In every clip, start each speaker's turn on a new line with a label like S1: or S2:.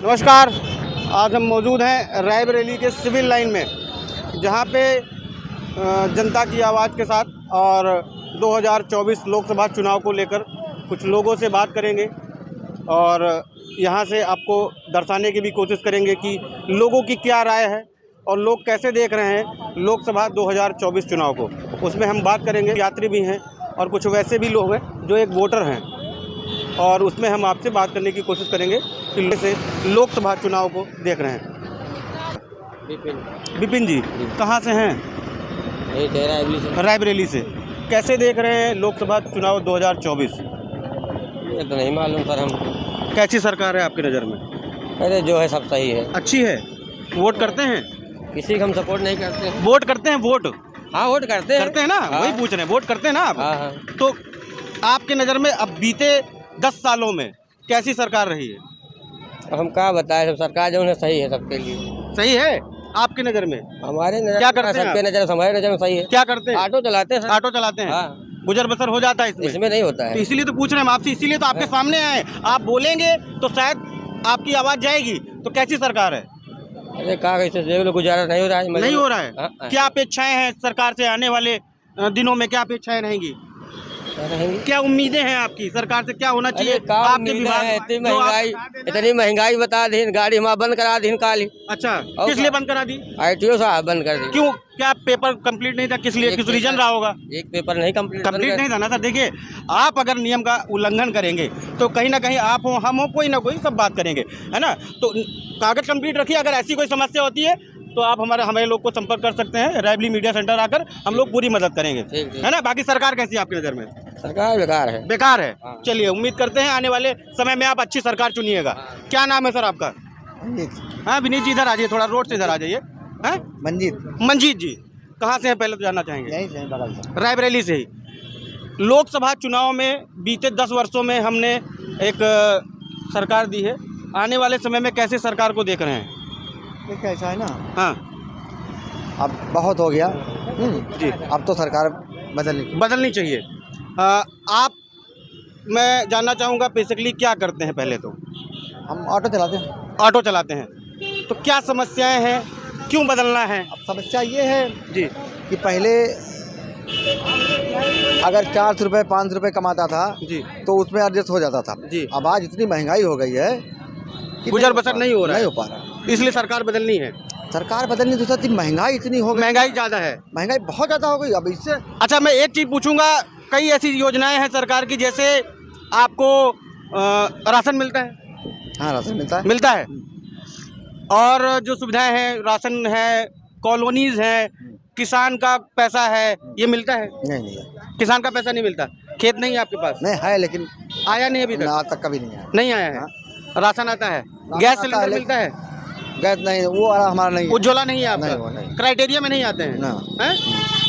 S1: नमस्कार। आज हम मौजूद हैं रायबरेली के सिविल लाइन में, जहां पे जनता की आवाज़ के साथ और 2024 लोकसभा चुनाव को लेकर कुछ लोगों से बात करेंगे और यहां से आपको दर्शाने की भी कोशिश करेंगे कि लोगों की क्या राय है और लोग कैसे देख रहे हैं लोकसभा 2024 चुनाव को। उसमें हम बात करेंगे। यात्री भी हैं और कुछ वैसे भी लोग हैं जो एक वोटर हैं, और उसमें हम आपसे बात करने की कोशिश करेंगे कि से लोकसभा चुनाव को देख रहे हैं। विपिन जी कहाँ से हैं? रायबरेली से। कैसे देख रहे हैं लोकसभा चुनाव 2024?
S2: ये तो नहीं मालूम सर हम।
S1: कैसी सरकार है आपकी नज़र में?
S2: अरे जो है सब सही है।
S1: अच्छी है। वोट करते हैं?
S2: किसी का हम सपोर्ट नहीं करते।
S1: वोट करते हैं? वोट
S2: हाँ वोट करते हैं
S1: ना।
S2: हाँ।
S1: वही पूछ रहे हैं, वोट करते हैं ना आप?
S2: हाँ।
S1: तो आपकी नज़र में अब बीते 10 सालों में कैसी सरकार रही है?
S2: हम क्या बताएं, सब सरकार जो है सही है सबके लिए।
S1: सही है आपकी नज़र में?
S2: हमारे नजर
S1: क्या करते हैं
S2: सबके नजर, हमारे नजर में सही है।
S1: क्या करते हैं?
S2: ऑटो चलाते हैं।
S1: ऑटो चलाते हैं।
S2: हाँ।
S1: गुजर बसर हो जाता है
S2: इसमें नहीं होता है।
S1: तो इसीलिए तो पूछ रहे हैं हम आपसे, इसीलिए तो आपके सामने आए। आप बोलेंगे तो शायद आपकी आवाज़ जाएगी। तो कैसी सरकार है?
S2: अरे कहा कैसे देख लो, गुजारा नहीं हो रहा है।
S1: नहीं हो रहा है।
S2: हाँ।
S1: क्या अपेक्षाएं हैं सरकार से? आने वाले दिनों में क्या अपेक्षाएं रहेंगी? क्या उम्मीदें हैं आपकी सरकार से? क्या होना चाहिए आपके विभाग?
S2: इतनी महंगाई बता दी, गाड़ी हमारा बंद करा दी काली।
S1: अच्छा, किस लिए बंद करा दी?
S2: ITO साहब बंद कर दी।
S1: क्यों? क्या पेपर कंप्लीट नहीं था? किस लिए? किस रीजन रहा होगा?
S2: एक पेपर नहीं कंप्लीट
S1: नहीं था ना सर। देखिए, आप अगर नियम का उल्लंघन करेंगे तो कहीं ना कहीं आप हो, हम हो, कोई ना कोई सब बात करेंगे, है ना। तो कागज कंप्लीट रखिए। अगर ऐसी कोई समस्या होती है तो आप हमारे लोग को संपर्क कर सकते हैं। रायबरेली मीडिया सेंटर आकर हम लोग पूरी मदद करेंगे, है ना। बाकी सरकार कैसी है आपकी नज़र में?
S2: सरकार बेकार है।
S1: बेकार है।
S2: हाँ।
S1: चलिए, उम्मीद करते हैं आने वाले समय में आप अच्छी सरकार चुनिएगा।
S2: हाँ।
S1: क्या नाम है सर आपका? हाँ विनीत जी, इधर आ जाइए, थोड़ा रोड से इधर आ जाइए। हैं? मंजीत जी कहाँ से हैं पहले तो जानना चाहेंगे?
S2: यहीं से बगल से।
S1: रायबरेली से ही। लोकसभा चुनाव में बीते 10 वर्षों में हमने एक सरकार दी है। आने वाले समय में कैसे सरकार को देख रहे हैं?
S3: देखिए ऐसा है ना,
S1: हाँ
S3: अब बहुत हो गया
S1: जी।
S3: अब तो सरकार
S1: बदलनी चाहिए। आप, मैं जानना चाहूँगा बेसिकली क्या करते हैं? पहले तो
S3: हम ऑटो चलाते हैं।
S1: ऑटो चलाते हैं, तो क्या समस्याएं हैं? क्यों बदलना है?
S3: अब समस्या ये है
S1: जी
S3: कि पहले अगर 400 रुपये 500 रुपये कमाता था
S1: जी
S3: तो उसमें एडजस्ट हो जाता था
S1: जी।
S3: अब आज इतनी महंगाई हो गई है कि
S1: गुजर बसर नहीं हो
S3: पा रहा,
S1: इसलिए सरकार बदलनी है।
S3: सरकार बदलनी तो सर, महंगाई इतनी हो गई,
S1: महंगाई ज़्यादा है।
S3: महंगाई बहुत ज़्यादा हो गई अब इससे।
S1: अच्छा, मैं एक चीज़ पूछूंगा, कई ऐसी योजनाएं हैं सरकार की, जैसे आपको राशन मिलता है?
S3: हाँ, राशन मिलता है।
S1: और जो सुविधाएं हैं, राशन है, कॉलोनीज है, किसान का पैसा है, ये मिलता है?
S3: नहीं
S1: किसान का पैसा नहीं मिलता। खेत नहीं है आपके पास?
S3: नहीं है, लेकिन
S1: आया नहीं अभी तक?
S3: आज तक कभी नहीं आया।
S1: नहीं आया है। राशन आता है? गैस सिलेंडर मिलता है?
S3: गैस नहीं, वो हमारा नहीं है।
S1: उज्ज्वला नहीं है आपका?
S3: नहीं।
S1: क्राइटेरिया में नहीं आते हैं
S3: ना।
S1: हैं?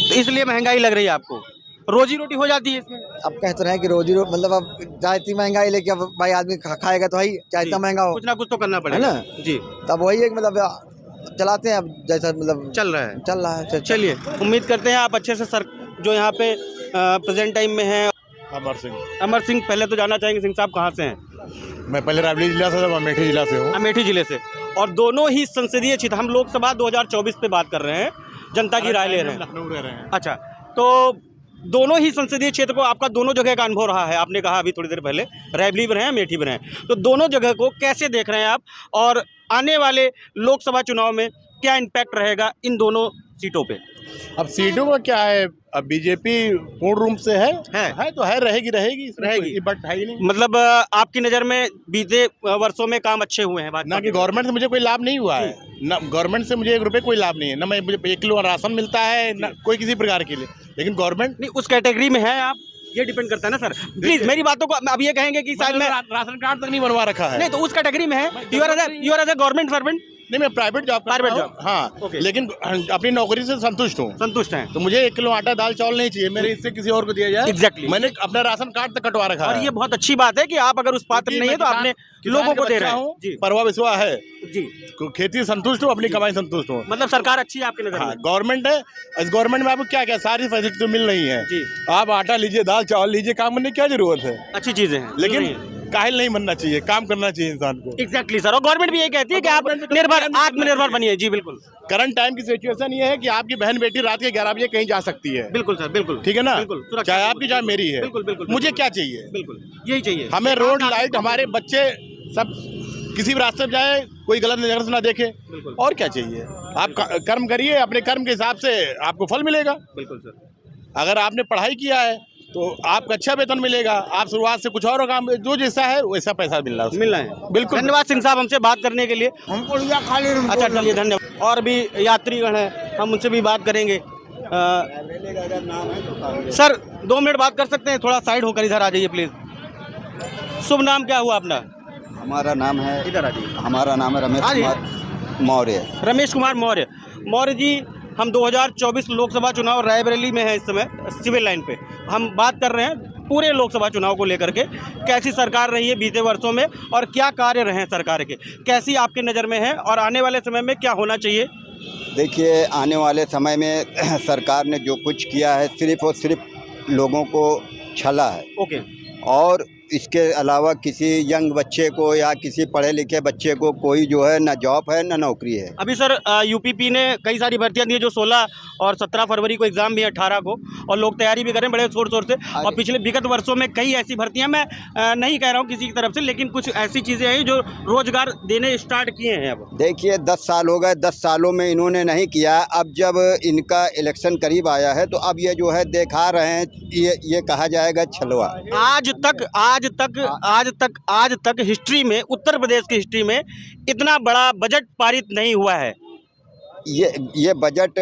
S1: तो इसलिए महंगाई लग रही है आपको। रोजी रोटी हो जाती है इसमें?
S3: अब कहते रहे कि रोजी मतलब अब चाहे इतनी महंगाई लेके अब भाई आदमी खाएगा तो भाई चाहे इतना महंगा हो,
S1: कुछ ना कुछ तो करना पड़ेगा,
S3: है ना
S1: जी।
S3: तब वही एक मतलब चलाते हैं, अब जैसा मतलब
S1: चल रहा है।
S3: चलिए,
S1: उम्मीद करते हैं आप अच्छे से सर जो यहाँ पे प्रेजेंट टाइम में हैं। अमर सिंह, पहले तो जानना चाहेंगे सिंह साहब कहाँ से हैं?
S4: मैं पहले रायबरेली जिला से, अमेठी जिला से हूँ।
S1: अमेठी जिले से। और दोनों ही संसदीय क्षेत्र, हम लोकसभा 2024 पे बात कर रहे हैं, जनता की राय ले रहे हैं।
S4: लखनऊ रह रहे हैं।
S1: अच्छा, तो दोनों ही संसदीय क्षेत्र को, आपका दोनों जगह का अनुभव रहा है। आपने कहा अभी थोड़ी देर पहले रायबरेली में रहे हैं, अमेठी में रहे हैं, तो दोनों जगह को कैसे देख रहे हैं आप? और आने वाले लोकसभा चुनाव में क्या इम्पैक्ट रहेगा इन दोनों सीटों पे?
S4: अब सीटों में क्या है, अब बीजेपी पूर्ण रूप से है तो है, रहेगी, बट है ही नहीं।
S1: मतलब आपकी नज़र में बीते वर्षों में काम अच्छे हुए हैं?
S4: ना कि गवर्नमेंट से मुझे कोई लाभ नहीं हुआ है, ना गवर्नमेंट से मुझे 1 रुपये कोई लाभ नहीं है, ना मुझे 1 किलो राशन मिलता है, ना कोई किसी प्रकार के लिए। लेकिन गवर्नमेंट
S1: नहीं, उस कैटेगरी में है आप, ये डिपेंड करता है ना सर। प्लीज मेरी बातों को अब ये कहेंगे कि शायद मैं
S4: राशन कार्ड तक नहीं बनवा रखा है।
S1: नहीं, तो उस कैटेगरी में है। You are as a government servant?
S4: नहीं, मैं प्राइवेट जॉब हाँ,
S1: okay।
S4: लेकिन अपनी नौकरी से संतुष्ट हैं। तो मुझे 1 किलो आटा दाल चावल नहीं चाहिए, मेरे इससे किसी और को दिया जाए।
S1: एग्जैक्टली।
S4: मैंने अपना राशन कार्ड तक कटवा रखा है।
S1: और ये बहुत अच्छी बात है कि आप अगर उस पात्र नहीं है तो आपने लोगों को दे रहे हैं। जी,
S4: परवा विश्वास है
S1: जी,
S4: खेती संतुष्ट हो, अपनी कमाई संतुष्ट हो।
S1: मतलब सरकार अच्छी है आपकी नजर में?
S4: गवर्नमेंट है, इस गवर्नमेंट में आपको क्या क्या सारी फैसिलिटी तो मिल रही है जी। आप आटा लीजिए, दाल चावल लीजिए, काम करने की क्या जरूरत है?
S1: अच्छी चीजें हैं,
S4: लेकिन काहिल नहीं बनना चाहिए, काम करना चाहिए इंसान को।
S1: एग्जैक्टली सर, और गवर्नमेंट भी यही कहती है कि आप निर्भर आत्मनिर्भर बनिए। जी बिल्कुल
S4: करंट टाइम की सिचुएशन ये है कि आपकी बहन बेटी रात के 11 बजे कहीं जा सकती है।
S1: बिल्कुल सर, बिल्कुल
S4: ठीक है ना,
S1: बिल्कुल, सुरक्षा
S4: चाहे आपकी चाहे मेरी है।
S1: बिल्कुल बिल्कुल,
S4: मुझे क्या चाहिए,
S1: बिल्कुल यही चाहिए
S4: हमें रोड लाइट, हमारे बच्चे सब किसी भी रास्ते में जाए, कोई गलत नजर से ना देखे, और क्या चाहिए। आप कर्म करिए, अपने कर्म के हिसाब से आपको फल मिलेगा।
S1: बिल्कुल सर,
S4: अगर आपने पढ़ाई किया है तो आपको अच्छा वेतन मिलेगा। आप शुरुआत से कुछ और काम, जो जैसा है वैसा पैसा मिलना
S1: है।
S4: बिल्कुल।
S1: धन्यवाद सिंह साहब हमसे बात करने के लिए।
S3: हमको खाली
S1: अच्छा चलिए, धन्यवाद। और भी यात्रीगण हैं, हम उनसे भी बात करेंगे। सर 2 मिनट बात कर सकते हैं? थोड़ा साइड होकर इधर आ जाइए प्लीज। शुभ नाम क्या हुआ अपना?
S3: हमारा नाम है,
S1: इधर आ जाइए।
S3: हमारा नाम है रमेश कुमार मौर्य।
S1: रमेश कुमार मौर्य। मौर्य जी, हम 2024 लोकसभा चुनाव रायबरेली में है इस समय, सिविल लाइन पे हम बात कर रहे हैं पूरे लोकसभा चुनाव को लेकर के। कैसी सरकार रही है बीते वर्षों में और क्या कार्य रहे हैं सरकार के, कैसी आपकी नज़र में है और आने वाले समय में क्या होना चाहिए?
S3: देखिए, आने वाले समय में सरकार ने जो कुछ किया है सिर्फ और सिर्फ लोगों को छला है।
S1: ओके।
S3: और इसके अलावा किसी यंग बच्चे को या किसी पढ़े लिखे बच्चे को कोई जो है ना जॉब है ना नौकरी है।
S1: अभी सर यूपीपी ने कई सारी भर्तियां दी है, जो 16 और 17 फरवरी को एग्ज़ाम भी है, 18 को, और लोग तैयारी भी करें बड़े शोर शोर से। और पिछले विगत वर्षों में कई ऐसी भर्तियां, मैं नहीं कह रहा हूं किसी की तरफ से, लेकिन कुछ ऐसी चीज़ें हैं जो रोजगार देने स्टार्ट किए हैं। अब देखिए
S3: 10 साल हो गए, 10 सालों में इन्होंने नहीं किया। अब जब इनका इलेक्शन करीब आया है तो अब ये जो है दिखा रहे हैं, ये कहा जाएगा छलवा। आज तक हिस्ट्री में, उत्तर प्रदेश की हिस्ट्री में इतना बड़ा बजट पारित नहीं हुआ है। ये बजट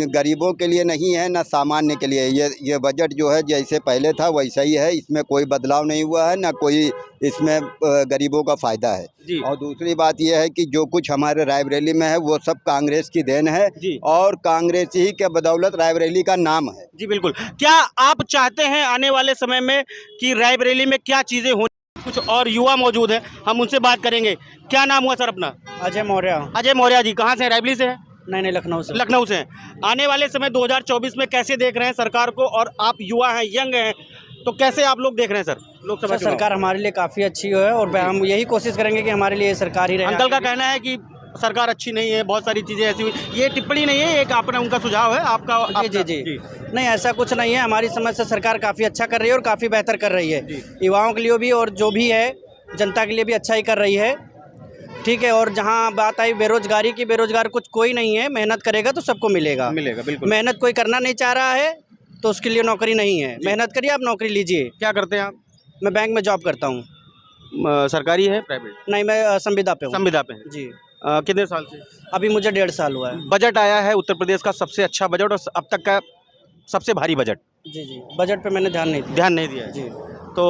S3: गरीबों के लिए नहीं है ना सामान्य के लिए। ये बजट जो है जैसे पहले था वैसा ही है, इसमें कोई बदलाव नहीं हुआ है, ना कोई इसमें गरीबों का फ़ायदा है। और दूसरी बात यह है कि जो कुछ हमारे रायबरेली में है वो सब कांग्रेस की देन है, और कांग्रेस ही के बदौलत रायबरेली का नाम है।
S1: जी बिल्कुल। क्या आप चाहते हैं आने वाले समय में कि रायबरेली में क्या चीज़ें हों? कुछ और युवा मौजूद है, हम उनसे बात करेंगे। क्या नाम हुआ सर अपना?
S3: अजय मौर्य।
S1: अजय मौर्य जी, कहाँ से हैं? रायबरेली से हैं?
S3: नहीं, लखनऊ से।
S1: लखनऊ से हैं। आने वाले समय 2024 में कैसे देख रहे हैं सरकार को? और आप युवा हैं, यंग हैं, तो कैसे आप लोग देख रहे हैं सर लोकसभा चुनाव?
S3: सरकार हमारे लिए काफ़ी अच्छी है और हम यही कोशिश करेंगे कि हमारे लिए सरकार ही रहे।
S1: अंकल का कहना है कि सरकार अच्छी नहीं है, बहुत सारी चीज़ें ऐसी हुई। ये टिप्पणी नहीं है, एक अपना उनका सुझाव है आपका।
S3: जी। नहीं, ऐसा कुछ नहीं है। हमारी समझ से सरकार काफ़ी अच्छा कर रही है और काफ़ी बेहतर कर रही है। युवाओं के लिए भी और जो भी है जनता के लिए भी अच्छा ही कर रही है। ठीक है। और जहाँ बात आई बेरोजगारी की, बेरोजगार कुछ कोई नहीं है। मेहनत करेगा तो सबको मिलेगा।
S1: बिल्कुल।
S3: मेहनत कोई करना नहीं चाह रहा है तो उसके लिए नौकरी नहीं है। मेहनत करिए, आप नौकरी लीजिए।
S1: क्या करते हैं आप?
S3: मैं बैंक में जॉब करता हूँ।
S1: सरकारी है, प्राइवेट?
S3: नहीं, मैं संविदा पे हूँ।
S1: संविदा पे हैं
S3: जी।
S1: कितने साल से?
S3: अभी मुझे 1.5 साल हुआ है।
S1: बजट आया है उत्तर प्रदेश का सबसे अच्छा बजट और अब तक का सबसे भारी बजट।
S3: जी। बजट पे मैंने ध्यान नहीं दिया है।
S1: जी। तो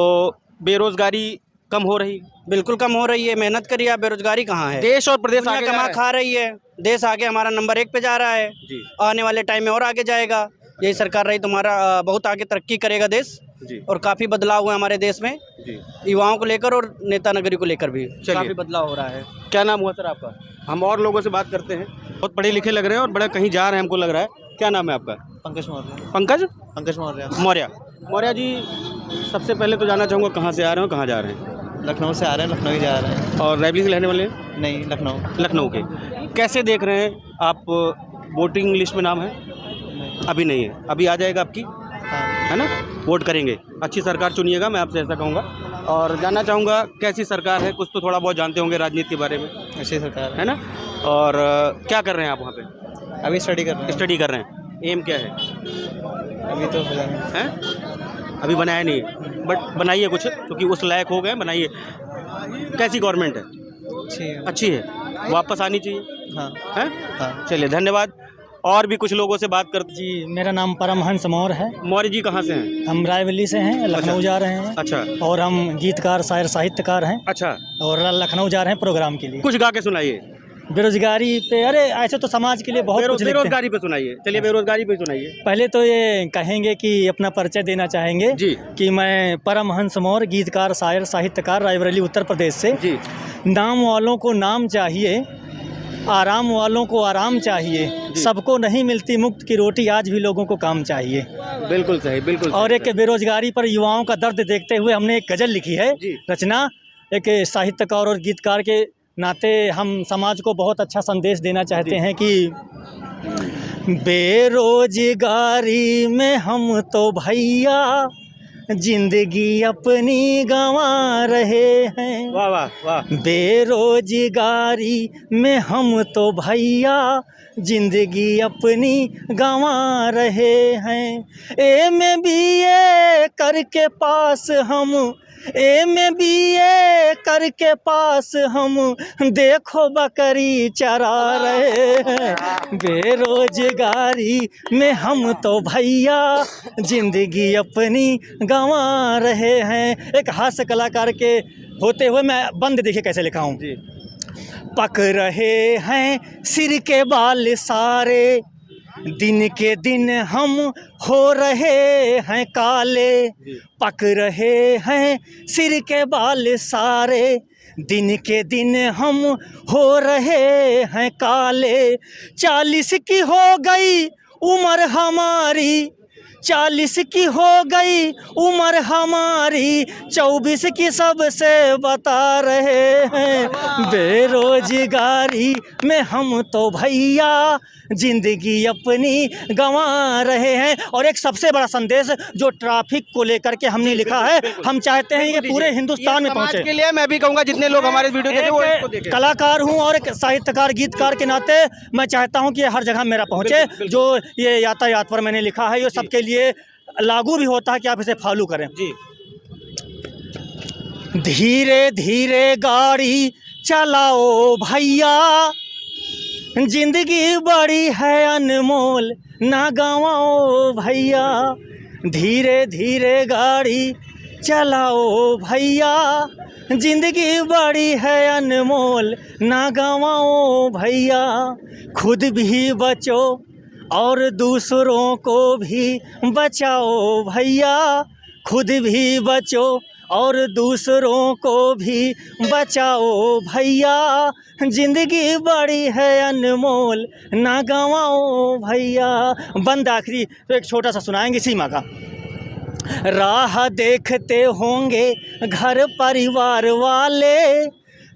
S1: बेरोजगारी कम हो रही?
S3: बिल्कुल कम हो रही है। मेहनत करिए आप, बेरोजगारी कहाँ है?
S1: देश और प्रदेश आगे
S3: कमा खा रही है। देश आगे हमारा नंबर 1 पे जा रहा है।
S1: जी।
S3: आने वाले टाइम में और आगे जाएगा। यही सरकार रही तुम्हारा बहुत आगे तरक्की करेगा देश।
S1: जी।
S3: और काफ़ी बदलाव हुआ हमारे देश में।
S1: जी।
S3: युवाओं को लेकर और नेता नगरी को लेकर भी काफ़ी बदलाव हो रहा है।
S1: क्या नाम हुआ सर आपका? हम और लोगों से बात करते हैं। बहुत पढ़े लिखे लग रहे हैं और बड़ा कहीं जा रहे हैं हमको लग रहा है। क्या नाम है आपका?
S3: पंकज मौर्य।
S1: पंकज मौर्य जी, सबसे पहले तो जानना चाहूँगा कहाँ से आ रहे हो, कहाँ जा रहे हैं?
S3: लखनऊ से आ रहे हैं, लखनऊ ही जा रहे हैं।
S1: और रायबरेली से रहने वाले हैं?
S3: नहीं,
S1: लखनऊ के। कैसे देख रहे हैं आप? वोटिंग लिस्ट में नाम है? अभी नहीं है, अभी आ जाएगा आपकी, है ना? वोट करेंगे, अच्छी सरकार चुनिएगा, मैं आपसे ऐसा कहूँगा। और जानना चाहूँगा कैसी सरकार है? कुछ तो थोड़ा बहुत जानते होंगे राजनीति के बारे में।
S3: अच्छी सरकार
S1: है ना? और क्या कर रहे हैं आप वहाँ पे?
S3: अभी स्टडी कर रहे
S1: हैं। एम क्या है?
S3: अभी तो
S1: हैं? अभी बनाया नहीं, बट बनाइए कुछ, क्योंकि उस लायक हो गए, बनाइए। कैसी गवर्नमेंट है? अच्छी है, वापस आनी चाहिए। हाँ। चलिए, धन्यवाद। और भी कुछ लोगों से बात करते।
S5: जी, मेरा नाम परमहंस मौर्य है।
S1: मौर्य जी कहाँ से हैं?
S5: हम रायबरेली से हैं, लखनऊ जा रहे हैं।
S1: अच्छा।
S5: और हम गीतकार, शायर, साहित्यकार हैं।
S1: अच्छा।
S5: और लखनऊ जा रहे हैं प्रोग्राम के लिए।
S1: कुछ गा के सुनाइए।
S5: बेरोजगारी पे, अरे ऐसे तो समाज के लिए बहुत कुछ लिखते हैं।
S1: बेरोजगारी पे सुनाइए। चलिए, बेरोजगारी पे सुनाइए।
S5: पहले तो ये कहेंगे कि अपना परिचय देना चाहेंगे
S1: जी,
S5: कि मैं परमहंस मौर्य, गीतकार, शायर, साहित्यकार, रायबरेली उत्तर प्रदेश से।
S1: जी।
S5: नाम वालों को नाम चाहिए, आराम वालों को आराम चाहिए, सबको नहीं मिलती मुफ्त की रोटी, आज भी लोगों को काम चाहिए।
S1: बिल्कुल सही, बिल्कुल।
S5: और एक बेरोजगारी पर युवाओं का दर्द देखते हुए हमने एक गजल लिखी है, रचना एक साहित्यकार और गीतकार के नाते हम समाज को बहुत अच्छा संदेश देना चाहते हैं कि बेरोजगारी में हम तो भैया जिंदगी अपनी गंवा रहे हैं।
S1: वाह वाह वाह।
S5: बेरोजगारी में हम तो भैया जिंदगी अपनी गंवा रहे हैं। MBA करके पास हम MBA करके पास हम देखो बकरी चरा रहे हैं। बेरोजगारी में हम तो भैया जिंदगी अपनी गंवा रहे हैं। एक हास्य कलाकार के होते हुए मैं बंद देखिए कैसे लिखा हूँ। पक रहे हैं सिर के बाल सारे, दिन के दिन हम हो रहे हैं काले। पक रहे हैं सिर के बाल सारे, दिन के दिन हम हो रहे हैं काले। 40 की हो गई उम्र हमारी, 40 की हो गई उम्र हमारी, 24 की सबसे बता रहे हैं। बेरोजगारी में हम तो भैया जिंदगी अपनी गंवा रहे हैं। और एक सबसे बड़ा संदेश जो ट्रैफिक को लेकर के हमने लिखा है, हम चाहते हैं ये पूरे हिंदुस्तान में पहुंचे।
S1: के लिए मैं भी कहूँगा जितने लोग हमारे वीडियो देखे वो इसको देखें।
S5: कलाकार हूँ और एक साहित्यकार गीतकार के नाते मैं चाहता हूँ कि हर जगह मेरा पहुँचे। जो ये यातायात पर मैंने लिखा है ये सबके लिए लागू भी होता है कि आप इसे फॉलो करें।
S1: जी।
S5: धीरे धीरे गाड़ी चलाओ भैया, जिंदगी बड़ी है अनमोल ना गंवाओ भैया। धीरे धीरे गाड़ी चलाओ भैया, जिंदगी बड़ी है अनमोल ना गंवाओ भैया। खुद भी बचो और दूसरों को भी बचाओ भैया। खुद भी बचो और दूसरों को भी बचाओ भैया। जिंदगी बड़ी है अनमोल ना गंवाओ भैया। बंद आखिरी तो एक छोटा सा सुनाएंगे सीमा का। राह देखते होंगे घर परिवार वाले,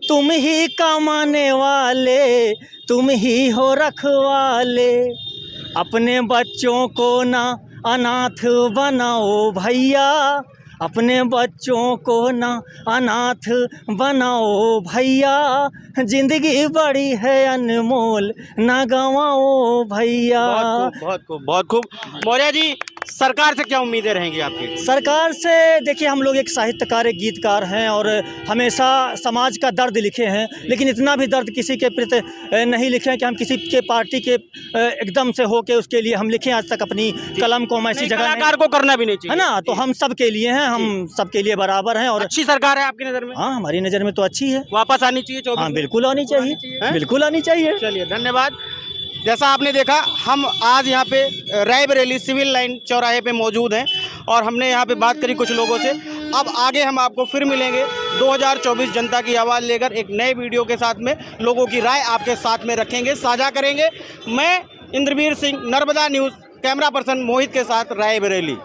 S5: तुम ही कमाने वाले, तुम ही हो रखवाले। अपने बच्चों को ना अनाथ बनाओ भैया, अपने बच्चों को ना अनाथ बनाओ भैया। जिंदगी बड़ी है अनमोल ना गंवाओ भैया।
S1: बहुत खूब बहुत खूब। मौर्य जी, सरकार से क्या उम्मीदें रहेंगी आपकी?
S5: सरकार से देखिए, हम लोग एक साहित्यकार एक गीतकार हैं और हमेशा समाज का दर्द लिखे हैं, लेकिन इतना भी दर्द किसी के प्रति नहीं लिखे हैं कि हम किसी के पार्टी के एकदम से हो के उसके लिए हम लिखें। आज तक अपनी कलम को हम ऐसी जगह
S1: कलाकार को करना भी नहीं चाहिए,
S5: है ना। तो हम सब के लिए हैं, हम सबके लिए बराबर हैं। और
S1: अच्छी सरकार है आपकी नज़र में?
S5: हाँ, हमारी नज़र में तो अच्छी है।
S1: वापस आनी चाहिए 24?
S5: हाँ, बिल्कुल आनी चाहिए, बिल्कुल आनी चाहिए।
S1: चलिए, धन्यवाद। जैसा आपने देखा, हम आज यहाँ पे रायबरेली सिविल लाइन चौराहे पे मौजूद हैं और हमने यहाँ पे बात करी कुछ लोगों से। अब आगे हम आपको फिर मिलेंगे 2024 जनता की आवाज़ लेकर एक नए वीडियो के साथ में। लोगों की राय आपके साथ में रखेंगे, साझा करेंगे। मैं Indraveer Singh, Narmada news, camera person Mohit के साथ, रायबरेली।